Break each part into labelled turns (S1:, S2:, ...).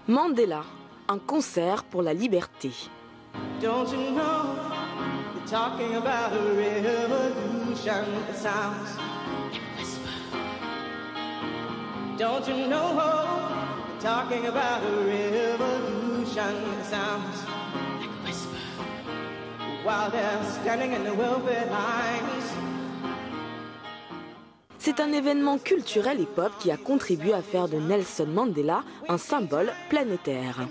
S1: Mandela, un concert pour la liberté.
S2: Don't you know, they're talking about a revolution that sounds like a whisper. Don't you know, they're talking about a revolution that sounds like a whisper. While they're standing in the welfare lines.
S1: C'est un événement culturel et pop qui a contribué à faire de Nelson Mandela un symbole planétaire.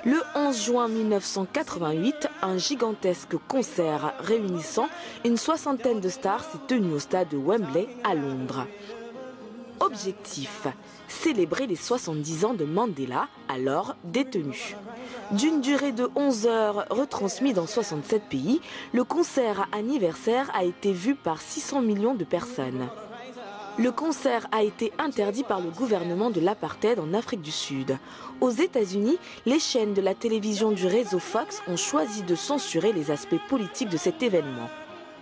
S1: Le 11 juin 1988, un gigantesque concert réunissant une soixantaine de stars s'est tenu au stade de Wembley à Londres. Objectif, célébrer les 70 ans de Mandela, alors détenu. D'une durée de 11 heures, retransmis dans 67 pays, le concert anniversaire a été vu par 600 millions de personnes. Le concert a été interdit par le gouvernement de l'apartheid en Afrique du Sud. Aux États-Unis, les chaînes de la télévision du réseau Fox ont choisi de censurer les aspects politiques de cet événement.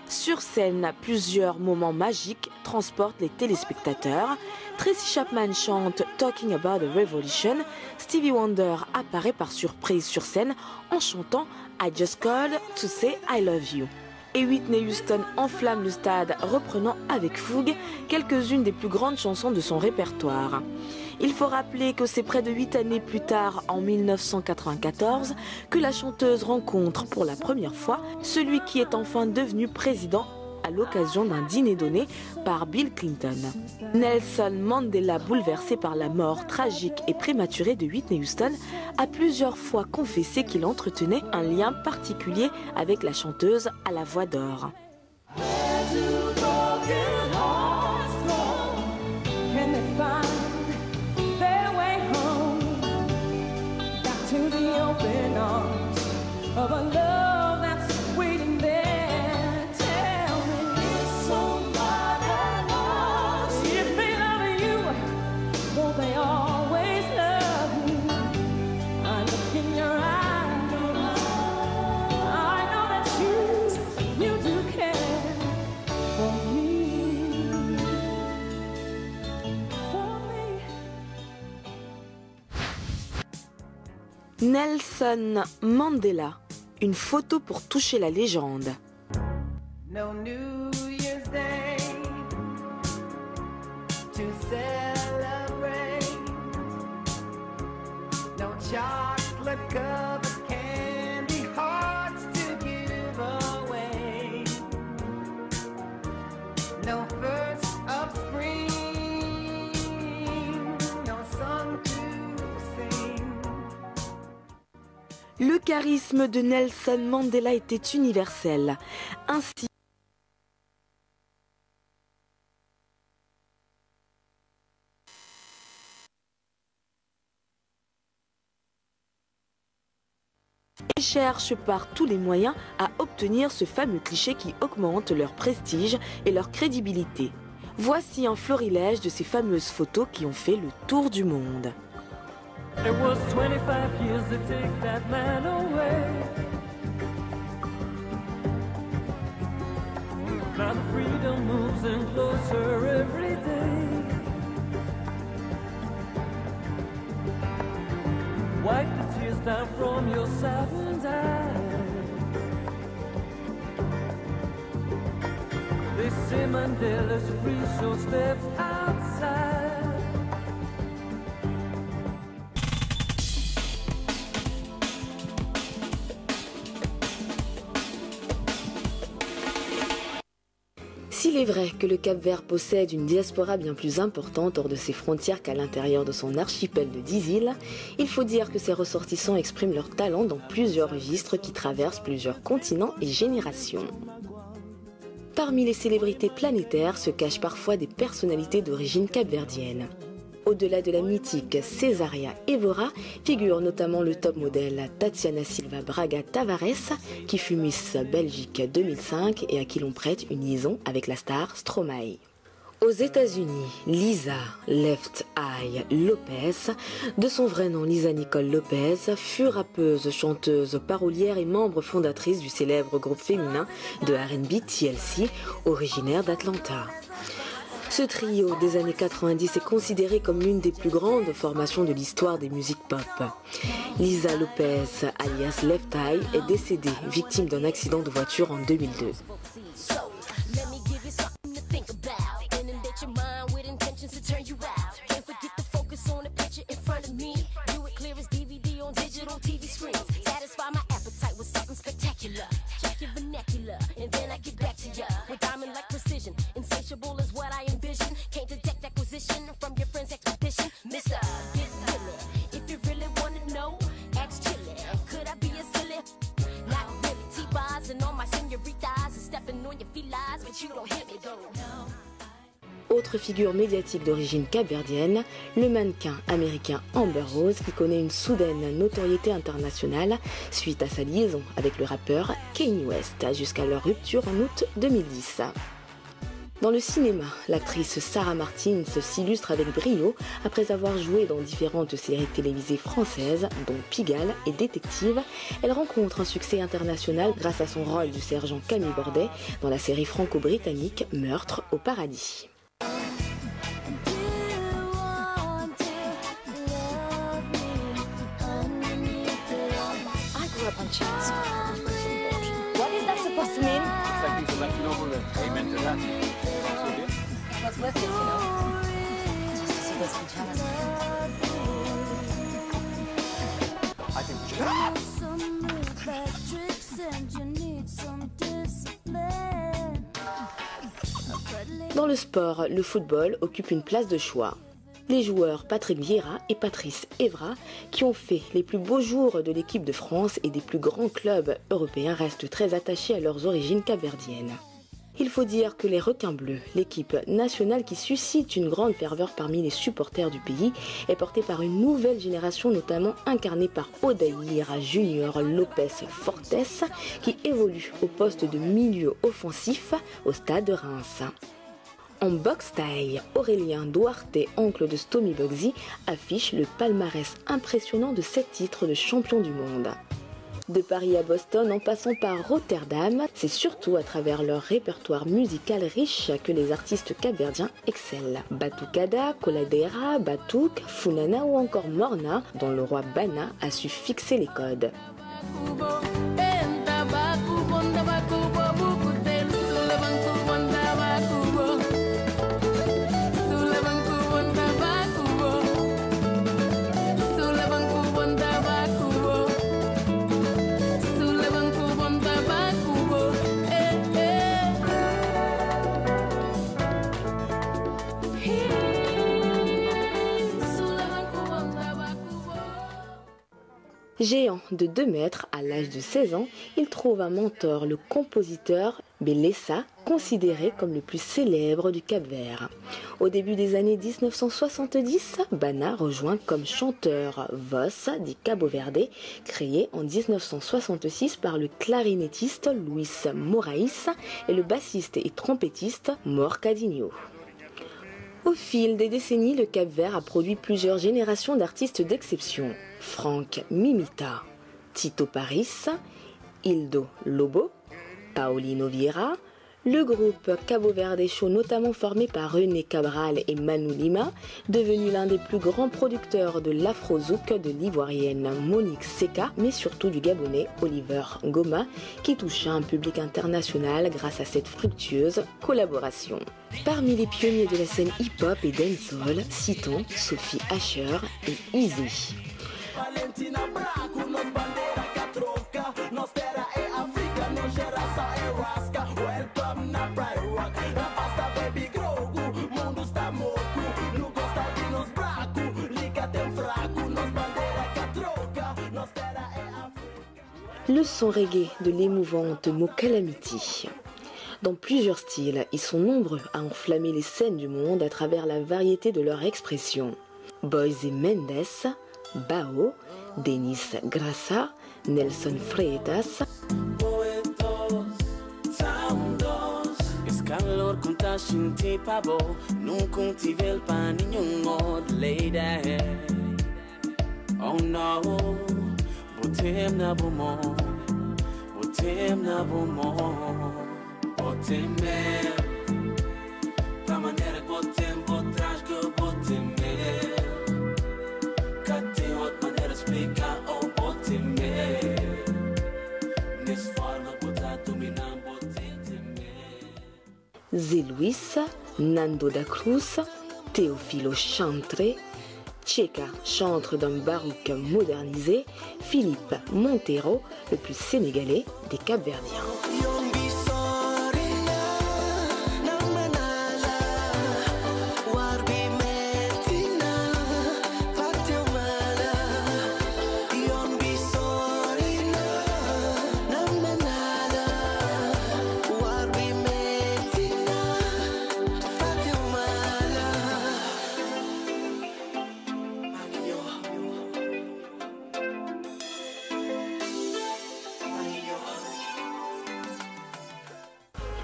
S1: Sur scène, plusieurs moments magiques transportent les téléspectateurs. Tracy Chapman chante « Talking About a Revolution ». Stevie Wonder apparaît par surprise sur scène en chantant « I Just Called to Say I Love You ». Et Whitney Houston enflamme le stade, reprenant avec fougue quelques-unes des plus grandes chansons de son répertoire. Il faut rappeler que c'est près de 8 années plus tard, en 1994, que la chanteuse rencontre pour la première fois celui qui est enfin devenu président à l'occasion d'un dîner donné par Bill Clinton. Nelson Mandela, bouleversé par la mort tragique et prématurée de Whitney Houston, a plusieurs fois confessé qu'il entretenait un lien particulier avec la chanteuse à la voix d'or. Nelson Mandela, une photo pour toucher la légende.
S2: No New Year's Day to celebrate. No chocolate covered candy hearts to give away. No first of spring, no song to sing.
S1: Le charisme de Nelson Mandela était universel. Ainsi, ils cherchent par tous les moyens à obtenir ce fameux cliché qui augmente leur prestige et leur crédibilité. Voici un florilège de ces fameuses photos qui ont fait le tour du monde.
S3: It was 25 years to take that man away. Now the freedom moves in closer every day. Wipe the tears down from your saddened eyes. They say Mandela's free, so step outside.
S1: S'il est vrai que le Cap-Vert possède une diaspora bien plus importante hors de ses frontières qu'à l'intérieur de son archipel de 10 îles, il faut dire que ses ressortissants expriment leur talent dans plusieurs registres qui traversent plusieurs continents et générations. Parmi les célébrités planétaires se cachent parfois des personnalités d'origine capverdienne. Au-delà de la mythique Cesaria Evora, figure notamment le top modèle Tatiana Silva Braga Tavares, qui fut Miss Belgique 2005 et à qui l'on prête une liaison avec la star Stromae. Aux États-Unis, Lisa Left Eye Lopez, de son vrai nom Lisa Nicole Lopez, fut rappeuse, chanteuse, parolière et membre fondatrice du célèbre groupe féminin de R&B TLC, originaire d'Atlanta. Ce trio des années 90 est considéré comme l'une des plus grandes formations de l'histoire des musiques pop. Lisa Lopez, alias Left Eye, est décédée, victime d'un accident de voiture en 2002. Autre figure médiatique d'origine capverdienne, le mannequin américain Amber Rose qui connaît une soudaine notoriété internationale suite à sa liaison avec le rappeur Kanye West jusqu'à leur rupture en août 2010. Dans le cinéma, l'actrice Sarah Martins s'illustre avec brio après avoir joué dans différentes séries télévisées françaises, dont Pigalle et Détective. Elle rencontre un succès international grâce à son rôle du sergent Camille Bordet dans la série franco-britannique Meurtre au paradis.
S4: What is that supposed to mean?
S5: It's like he's elected over the amen to that.
S4: What's with it, you know? Just to see those pajamas.
S5: I think we should...
S1: Dans le sport, le football occupe une place de choix. Les joueurs Patrick Vieira et Patrice Evra, qui ont fait les plus beaux jours de l'équipe de France et des plus grands clubs européens, restent très attachés à leurs origines capverdiennes. Il faut dire que les Requins Bleus, l'équipe nationale qui suscite une grande ferveur parmi les supporters du pays, est portée par une nouvelle génération, notamment incarnée par Odaïra Junior Lopez Fortes, qui évolue au poste de milieu offensif au stade de Reims. En boxe taille, Aurélien Duarte, oncle de Stomy Bugsy, affiche le palmarès impressionnant de 7 titres de champion du monde. De Paris à Boston, en passant par Rotterdam, c'est surtout à travers leur répertoire musical riche que les artistes capverdiens excellent. Batucada, Coladeira, Batuque, Funana ou encore Morna, dont le roi Bana a su fixer les codes. Géant de 2 mètres à l'âge de 16 ans, il trouve un mentor, le compositeur Belessa, considéré comme le plus célèbre du Cap-Vert. Au début des années 1970, Bana rejoint comme chanteur Voz di Cabo Verde, créé en 1966 par le clarinettiste Luis Moraes et le bassiste et trompettiste Mor Cadinho. Au fil des décennies, le Cap-Vert a produit plusieurs générations d'artistes d'exception. Frank Mimita, Tito Paris, Hildo Lobo, Paulino Vieira, le groupe Cabo Verde Show, notamment formé par René Cabral et Manu Lima, devenu l'un des plus grands producteurs de l'afro-zouk de l'ivoirienne Monique Seka, mais surtout du gabonais Oliver Ngoma, qui toucha un public international grâce à cette fructueuse collaboration. Parmi les pionniers de la scène hip-hop et dancehall, citons Sophie Asher et Easy. Le son reggae de l'émouvante Mo Calamity. Dans plusieurs styles, ils sont nombreux à enflammer les scènes du monde à travers la variété de leur expression. Boys et Mendes, Bao, Denis Grassa, Nelson Freitas.
S6: Calor conta shinti pabo, nun contivel pa ninyong mod lady. Oh no, botem na bumo, botem na bumo, botem me, ta manera
S1: Zé Luis, Nando da Cruz, Teofilo Chantre, Tcheka, chantre d'un baroque modernisé, Philippe Montero, le plus sénégalais des Cap-Verdiens.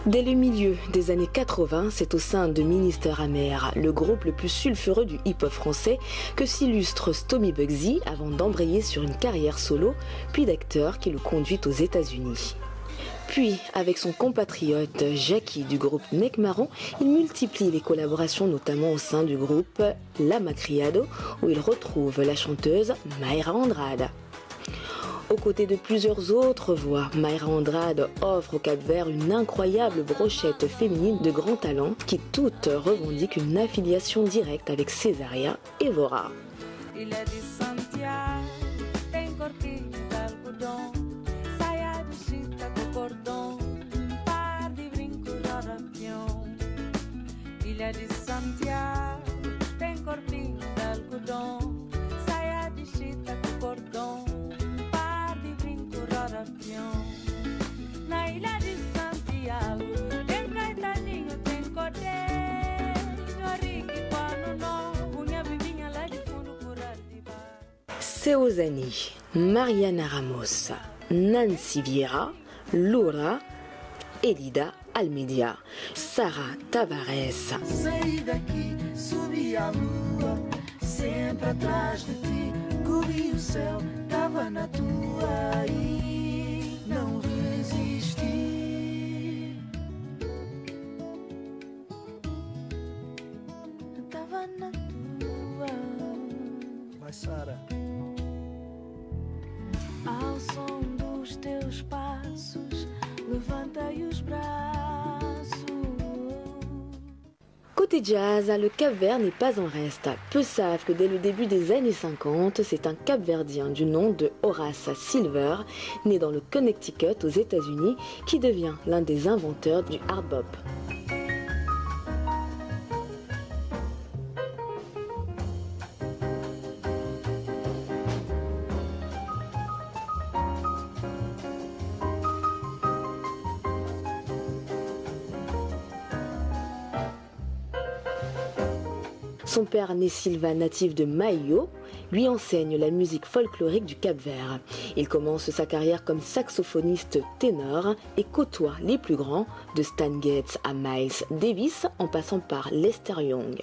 S1: Dès le milieu des années 80, c'est au sein de Ministère Amer, le groupe le plus sulfureux du hip-hop français, que s'illustre Stomy Bugsy avant d'embrayer sur une carrière solo, puis d'acteur qui le conduit aux États-Unis. Puis, avec son compatriote Jackie du groupe Mec Marron, il multiplie les collaborations, notamment au sein du groupe La Macriado, où il retrouve la chanteuse Mayra Andrade. Aux côtés de plusieurs autres voix, Mayra Andrade offre au Cap-Vert une incroyable brochette féminine de grand talent qui toutes revendiquent une affiliation directe avec Césaria Évora. Seozani, Mariana Ramos, Nancy Vieira, Laura, Elida Almeida, Sarah Tavares.
S7: Saí daqui, subi a lua, sempre atrás de ti, corri o céu, tava na tua e não resisti. Tava na tua. Vai, Sara. Ao som dos teus passos, levantei os braços.
S1: Côté jazz, le Cap-Vert n'est pas en reste. Peu savent que dès le début des années 50, c'est un Cap-Verdien du nom de Horace Silver, né dans le Connecticut aux États-Unis, qui devient l'un des inventeurs du hard bop. Son père, né Silva, natif de Maio, lui enseigne la musique folklorique du Cap-Vert. Il commence sa carrière comme saxophoniste ténor et côtoie les plus grands, de Stan Getz à Miles Davis, en passant par Lester Young.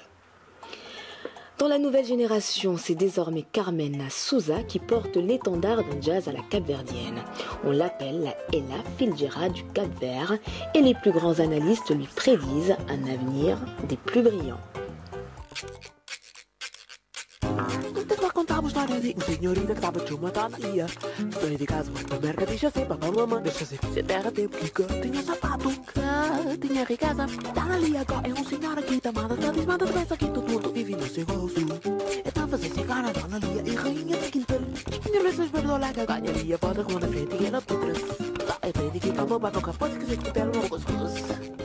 S1: Dans la nouvelle génération, c'est désormais Carmen Souza qui porte l'étendard d'un jazz à la capverdienne. On l'appelle la Ella Fitzgerald du Cap-Vert et les plus grands analystes lui prédisent un avenir des plus brillants.
S8: Contava a história de uma senhorita que estava de uma tonalha. Saí de casa, foi para a merca, deixa ser para a mamãe. Deixa ser, se terra tem pica, tinha sapato, tinha riqueza. Está ali agora, é um senhor aqui, tamada, está desmada de peça aqui, todo mundo vive no seu rosto. Então fazer cigarra, dona Lia e rainha de quintal. Minha vez perdeu lá que ganharia, pode com a frente e ela por trás. É bem de que toma uma boca, pode que se cutela uma gostosa.